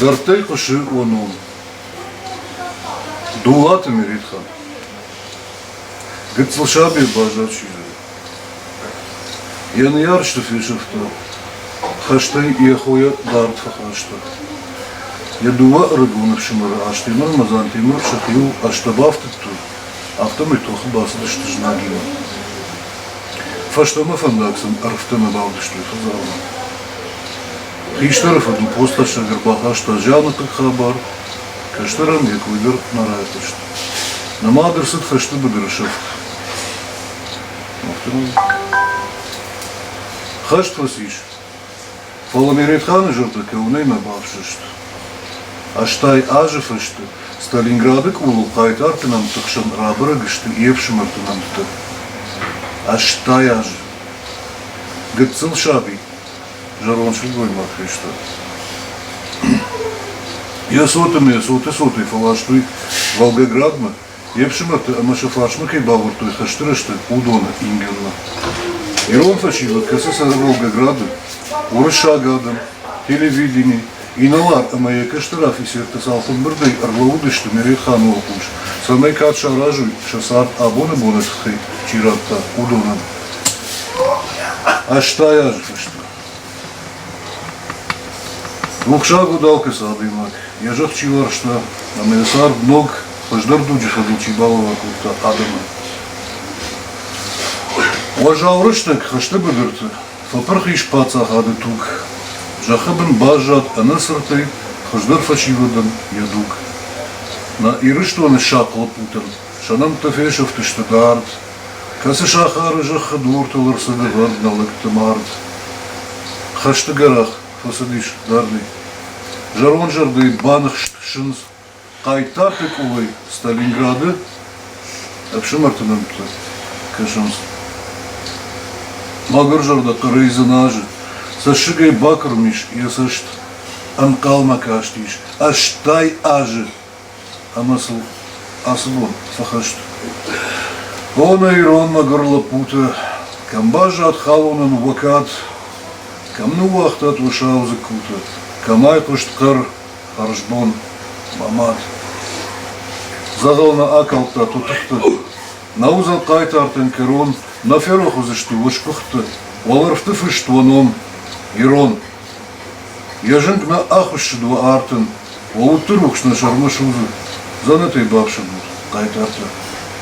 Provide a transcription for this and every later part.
Дартей коши онун. Дулаты меритхан. Гцлшаби бажачи. Ян яршты фишефта. Хаштай яхуя дарт фахашта. Я дуа рыгунов шимара аштимар мазантимар шахил аштабафту. Автомы тоху басдышты жнагима. Фаштама фандаксам арфтама балдышты фазалма. Хиштаров один поста шагербаха что жана как хабар. Каштарам як выбер нараятышты. Намадырсыт хашты бадыршев. Хашт фасиш. Фаламеретханы жырты кеуней набавшышты. Аштай ажыфышты. Сталинграды кулу кайтартынам тыкшын рабыры гышты евшымыртынамты. Аштай ажы. Гыцыл шаби. Жароншыл боймак хышты. Я соты фалашты Волгоградмы. Евшымырты амашафашмыкай бавыртой хаштырышты удона ингелна. Ирон фашилы касы сары Волгограды. Урышагадым. Телевидение. Иналар амая каштыраф и сердце алхун бырдай арваудышты меретхан окуш. Самай катша ражуй шасар абоны бонатхай чиратта удонам. Аштай ажфышты. Двухшагу далка садымак. Я жах чиларшта. Амаясар ног хаждар дуджиха дулчибалова курта адама. Уажаурыштак хашты быдырты. Фапырхиш паца хады тук. Жахабын бажат анасыртай, хаждар фачивадан ядук. На ирыштуаны шақлы путан, шанам тафешев тыштадард. Касы шахары жаха дурталар садыгард налыкты мард. Хашты гарах, фасадиш дарды. Жарон жарды банах шынс. Кайтаты кулай Сталинграды, апшымартынымты кашынс. Магар жарда карайзынажы. Сашигай бакрмиш, ясашт анкалма каштиш, аштай ажи, амасл асбон фахашт. Она ирон магарла пута, камбажа от халунан вакат, камну вахтат вышаузы кута, камай пушткар харжбон мамат. Загална акалта тутахта, наузан кайтартен керон, на ферохузышты вышкухта, валарфты фыштваном. Ирон, я женг на ахуши два артен, воутырукш на шармашузы, занятый бабши будет, кайтарта,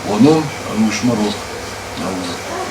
он, а ну шмарок, науза.